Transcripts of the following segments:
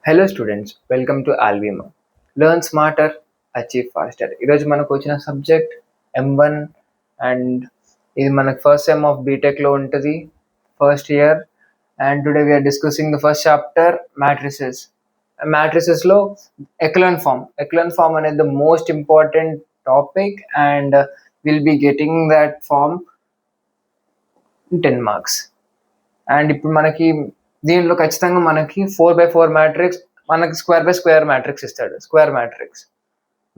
Hello students, welcome to Alvima. Learn smarter, achieve faster. ఈరోజు మనకు వచ్చిన సబ్జెక్ట్ M1 అండ్ ఇది మనకు ఫస్ట్ సెమ్ ఆఫ్ బీటెక్లో ఉంటుంది, first year. And today we are discussing the first chapter, matrices. మ్యాట్రిసెస్లో echelon form అనేది the most important topic and will be getting that form 10 marks. And ఇప్పుడు మనకి దీనిలో ఖచ్చితంగా మనకి 4x4 మ్యాట్రిక్స్, మనకి స్క్వేర్ బై స్క్వేర్ మ్యాట్రిక్స్ ఇస్తాడు. Square matrix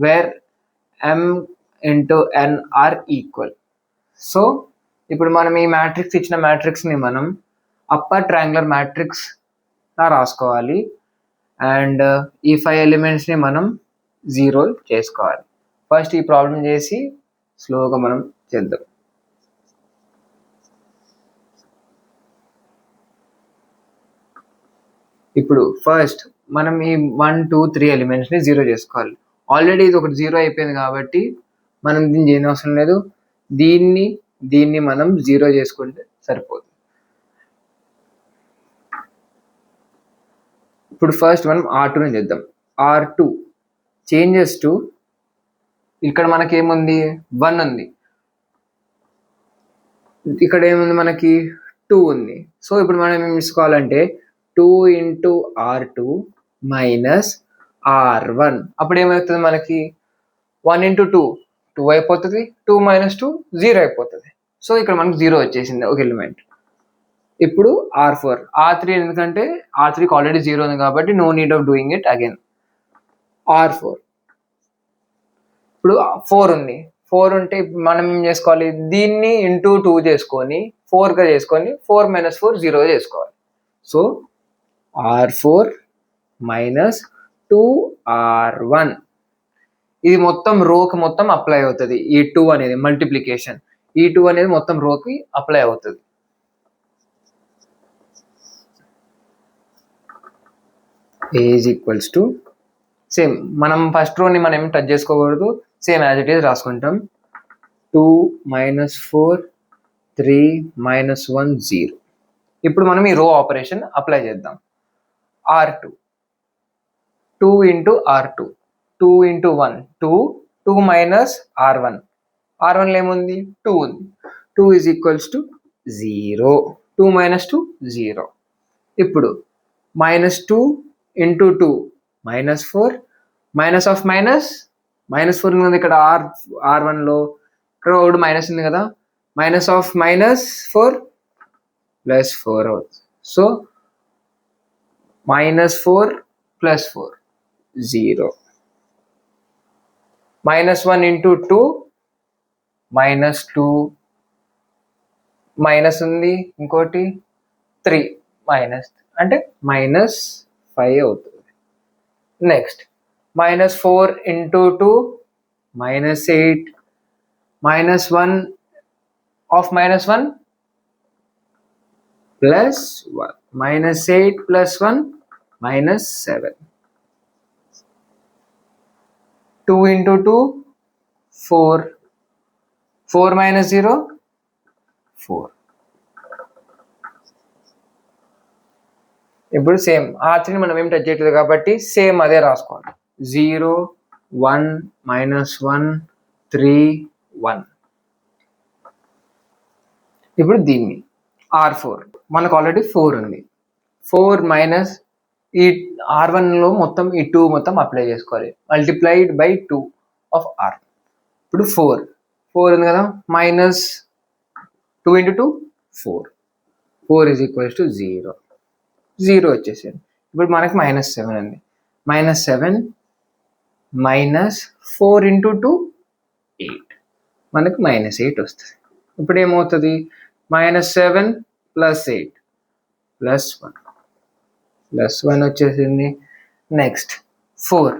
where M into N are equal. So ఇప్పుడు మనం ఈ మ్యాట్రిక్స్ ఇచ్చిన మ్యాట్రిక్స్ని మనం అప్పర్ ట్రయాంగులర్ మ్యాట్రిక్స్ లా రాసుకోవాలి. అండ్ ఈ 5 ఎలిమెంట్స్ని మనం జీరో చేసుకోవాలి. ఫస్ట్ ఈ ప్రాబ్లం చేసి స్లోగా మనం చేద్దాం. ఇప్పుడు ఫస్ట్ మనం ఈ 1, 2, 3 ఎలిమెంట్స్ని జీరో చేసుకోవాలి. ఆల్రెడీ ఇది ఒకటి జీరో అయిపోయింది కాబట్టి మనం దీన్ని చేయని అవసరం లేదు. దీన్ని మనం జీరో చేసుకుంటే సరిపోతుంది. ఇప్పుడు ఫస్ట్ మనం R2ని చేద్దాం. R2 చేంజెస్ టు, ఇక్కడ మనకి ఏముంది, 1 ఉంది, ఇక్కడ ఏముంది, మనకి 2 ఉంది. సో ఇప్పుడు మనం ఏం తీసుకోవాలంటే 2 ఇంటూ R2 మైనస్ R1. అప్పుడు ఏమవుతుంది, మనకి 1 ఇంటూ 2 అయిపోతుంది, 2 మైనస్ 2 0 అయిపోతుంది. సో ఇక్కడ మనకు 0 వచ్చేసింది ఒక ఎలిమెంట్. ఇప్పుడు R3 ఎందుకంటే R3కి ఆల్రెడీ 0 ఉంది కాబట్టి no need of doing it again. R4 ఇప్పుడు 4 ఉంది. 4 ఉంటే మనం ఏం చేసుకోవాలి, దీన్ని ఇంటూ 2 చేసుకొని 4గా చేసుకొని 4 మైనస్ 4 0 చేసుకోవాలి. So R4 minus 2R1. ఇది మొత్తం రోకి మొత్తం అప్లై అవుతుంది. ఈ 2 అనేది మల్టిప్లికేషన్, ఈ 2 అనేది మొత్తం రోకి అప్లై అవుతుంది. ఈజ్ ఈక్వల్స్ టు సేమ్, మనం ఫస్ట్ రోని మనం ఏం టచ్ చేసుకోకూడదు, సేమ్ యాజ్ ఇట్ ఈజ్ రాసుకుంటాం. 2 మైనస్ 4 3 మైనస్ 1 0. ఇప్పుడు మనం ఈ రో ఆపరేషన్ అప్లై చేద్దాం. R2 2 into R2, 2 into 1 2 minus R1. R1లో ఏముంది, 2 ఉంది. 2 ఈజ్ ఈక్వల్స్ టు 0. 2 మైనస్ 2 0. ఇప్పుడు minus 2 into 2 minus 4, minus of minus 4 ఉంది ఇక్కడ R1లో, ఇక్కడ ఒకటి మైనస్ ఉంది కదా, మైనస్ ఆఫ్ మైనస్ 4 ప్లస్ 4 అవుతుంది. So minus 4 plus 4 0. Minus 1 into 2 minus 2, minus ఉంది ఇంకోటి 3 మైనస్, అంటే మైనస్ 5 అవుతుంది. Next minus 4 into 2 minus 8, minus 1 of minus 1 plus 1, minus 8 plus 1 minus 7. 2 into 2 4 minus 0 4. ఇప్పుడు సేమ్ R3ని మనం ఏం టచ్ చేయట్లేదు కాబట్టి సేమ్ అదే రాసుకోవాలి. 0 1 మైనస్ 1 3 1. ఇప్పుడు దీన్ని R4 మనకు ఆల్రెడీ 4 ఉంది. 4 మైనస్ ఈ R1లో మొత్తం ఈ 2 మొత్తం అప్లై చేసుకోవాలి, మల్టిప్లైడ్ బై 2 ఆఫ్ R. ఇప్పుడు 4 ఉంది కదా, minus 2 into 2 4 is equals to 0 వచ్చేసింది. ఇప్పుడు మనకి మైనస్ 7 ఉంది. మైనస్ 7 మైనస్ 4 ఇంటూ 2 8, మనకి మైనస్ 8 వస్తుంది. ఇప్పుడు ఏమవుతుంది, మైనస్ 7 ప్లస్ 8 ప్లస్ 1 వచ్చేసింది. Next 4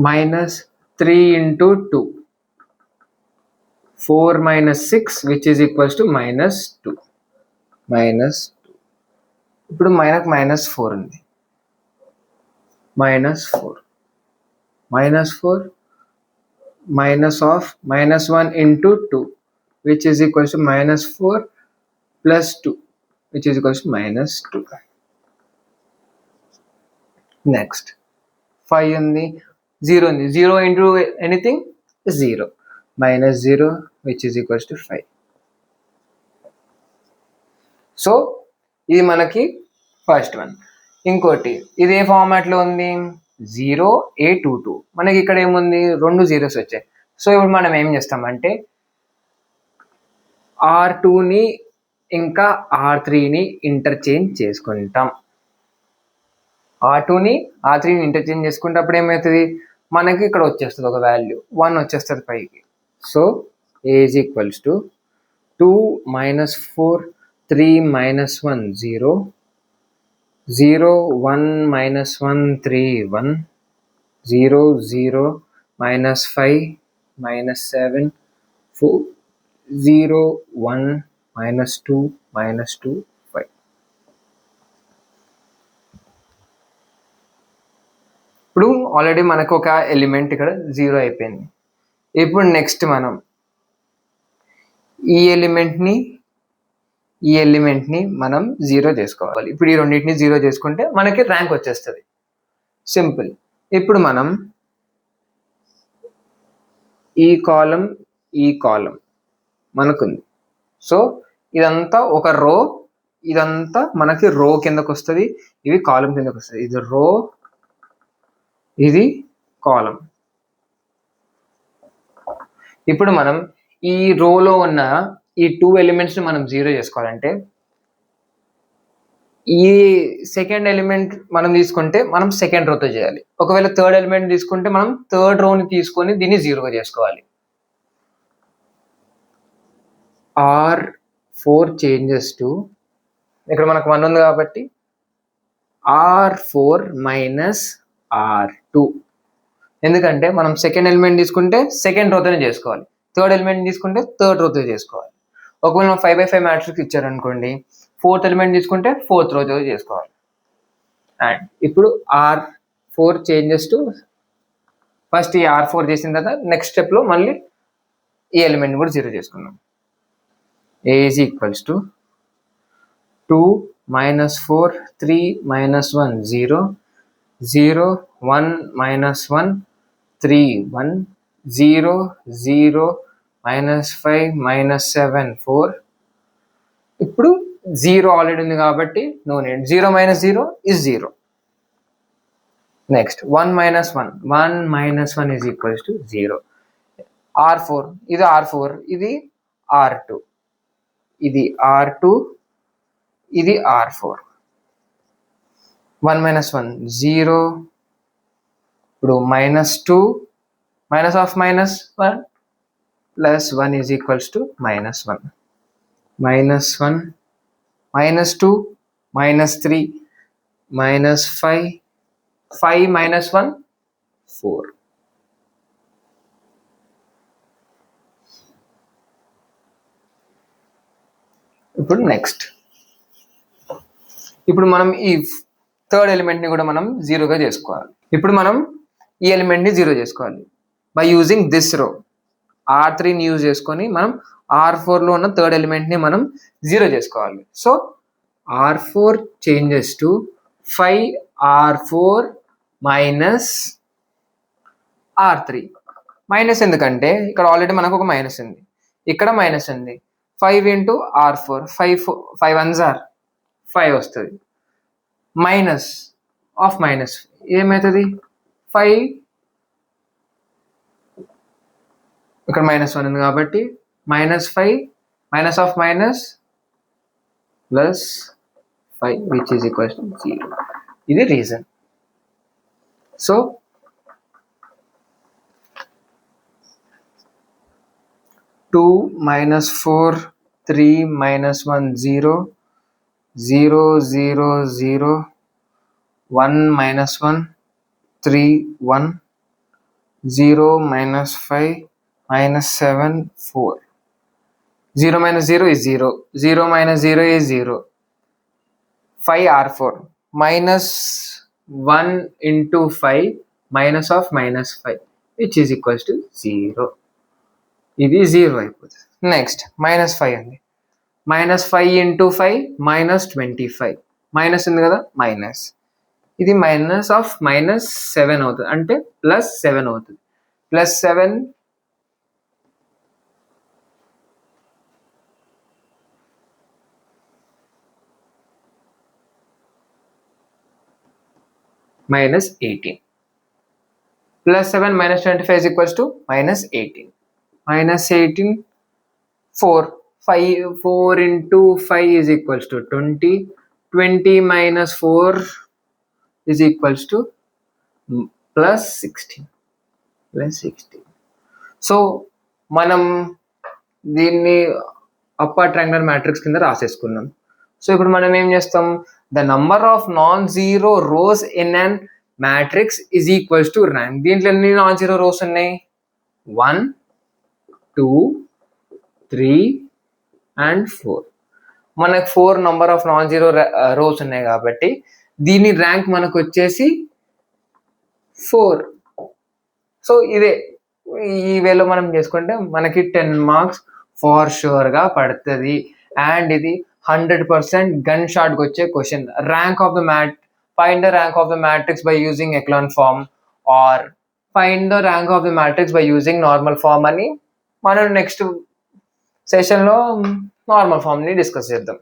minus 3 into 2 4 minus 6 which is equals to minus 2. ఇప్పుడు మనకు మైనస్ 4 ఉంది. Minus 4 minus of minus 1 into 2 which is equals to minus 4 plus 2 which is equals to minus 2. Next 5 ఉంది, 0 ఉంది, 0 into anything 0, -0 which is equals to 5. So ఇది మనకి first one. ఇంకోటి ఇది ఏ ఫార్మాట్లో ఉంది, 0a22. మనకి ఇక్కడ ఏముంది, 2 zeros వచ్చాయి. సో ఇప్పుడు మనం ఏం చేస్తామంటే R2ని ఇంకా R3ని ఇంటర్చేంజ్ చేసుకుంటాం. R2ని R3ని ఇంటర్చేంజ్ చేసుకుంటే అప్పుడు ఏమవుతుంది, మనకి ఇక్కడ వచ్చేస్తుంది ఒక వాల్యూ 1 వచ్చేస్తుంది పైకి. So A is equals to 2 - 4 3 - 1 0 0 1 - 1 3 1 0 0 -5 -7 4 0 1 -2 -2 5. ఇప్పుడు ఆల్రెడీ మనకు ఒక ఎలిమెంట్ ఇక్కడ 0 అయిపోయింది. ఇప్పుడు నెక్స్ట్ మనం ఈ ఎలిమెంట్ని మనం 0 చేసుకోవాలి. ఇప్పుడు ఈ రెండింటిని 0 చేసుకుంటే మనకి ర్యాంక్ వచ్చేస్తుంది, సింపుల్. ఇప్పుడు మనం ఈ కాలం మనకుంది. సో ఇదంతా ఒక రో, ఇదంతా మనకి రో కిందకు వస్తుంది, ఇవి కాలం కిందకు వస్తుంది. ఇది రో, ఇది కాలం. ఇప్పుడు మనం ఈ రోలో ఉన్న ఈ 2 ఎలిమెంట్స్ని మనం 0 చేసుకోవాలంటే ఈ సెకండ్ ఎలిమెంట్ మనం తీసుకుంటే మనం సెకండ్ రోతో చేయాలి. ఒకవేళ థర్డ్ ఎలిమెంట్ తీసుకుంటే మనం థర్డ్ రోని తీసుకొని దీన్ని 0గా చేసుకోవాలి. R4 చేంజెస్ టు, ఇక్కడ మనకు 1 ఉంది కాబట్టి R4 - R2. ఎందుకంటే మనం సెకండ్ ఎలిమెంట్ తీసుకుంటే సెకండ్ రోతోనే చేసుకోవాలి, థర్డ్ ఎలిమెంట్ తీసుకుంటే థర్డ్ రోతో చేసుకోవాలి. ఒకవేళ మనం 5x5 మ్యాట్రిక్స్ ఇచ్చారనుకోండి, ఫోర్త్ ఎలిమెంట్ తీసుకుంటే ఫోర్త్ రోతో చేసుకోవాలి. అండ్ ఇప్పుడు R4 చేంజెస్ టు, ఫస్ట్ ఈ R4 చేసిన తర్వాత నెక్స్ట్ స్టెప్లో మళ్ళీ ఈ ఎలిమెంట్ కూడా 0 చేసుకుందాం. A is equals to 2 - 4 3 - 1 0 0 1 - 1 3 1 0 0 -5 -7 4. ఇప్పుడు 0 ఆల్రెడీ ఉంది కాబట్టి no need. 0 - 0 is 0. Next 1 - 1 is equals to 0. R4, ఇది R4, ఇది R2, ఇది R2, ఇది R4. 1 - 1 0. ఇప్పుడు -2 -1 + 1 ఈజ్ ఈక్వల్స్ టు -1 -1 -2 -3 -5 5 - 1 4. ఇప్పుడు నెక్స్ట్, ఇప్పుడు మనం ఈ థర్డ్ ఎలిమెంట్ని కూడా మనం 0గా చేసుకోవాలి. ఇప్పుడు మనం ఈ ఎలిమెంట్ని 0 చేసుకోవాలి బై యూజింగ్ దిస్ రో. R3ని యూజ్ చేసుకొని మనం R4లో ఉన్న థర్డ్ ఎలిమెంట్ని మనం 0 చేసుకోవాలి. So R4 changes to 5R4 - R3. Minus ఎందుకంటే ఇక్కడ ఆల్రెడీ మనకు ఒక మైనస్ ఉంది, ఇక్కడ మైనస్ ఉంది. 5 × R4, 5 1s are 5 వస్తుంది. మైనస్ ఆఫ్ మైనస్ ఏమవుతుంది, 5, ఇక్కడ -1 ఉంది కాబట్టి -5 of minus +5 which is equals to 0. ఇది reason. So 2 - 4 3 - 1 0 0 0 0 1 - 1 3 1 0 -5 -7 4. 0 - 0 is 0. 0 - 0 is 0. 5R4 -1 × 5 minus of -5 which is equals to 0. ఇది 0 అయిపోతుంది. నెక్స్ట్ -5 అండి. -5 × 5 -25. మైనస్ ఉంది కదా, మైనస్. ఇది -7 అవుతుంది, అంటే +7 అవుతుంది. +7 -18. +7 -25 is equals to -18. -18, 4. 4 into 5 is equals to 20. 20 minus 4 is equals to +16. So మనం దీన్ని అప్పర్ ట్రయాంగులర్ మ్యాట్రిక్స్ కింద రాసేసుకున్నాం. సో ఇప్పుడు మనం ఏం చేస్తాం, the number of non zero rows in an matrix is equals to rank. దీంట్లో ఎన్ని నాన్ జీరో రోస్ ఉన్నాయి? 1, 2, 3 and 4. మనకు 4 number of non zero rose ఉన్నాయి కాబట్టి దీని ర్యాంక్ మనకు వచ్చేసి 4. సో ఇదే ఈ వేలో మనం చేసుకుంటే మనకి 10 మార్క్స్ ఫార్ షూర్గా పడుతుంది. అండ్ ఇది 100% గన్ షాట్కి వచ్చే question. Find the rank of the matrix by using echelon form or find the rank of the matrix by using normal form అని మనం నెక్స్ట్ సెషన్లో నార్మల్ ఫామ్ని డిస్కస్ చేద్దాం.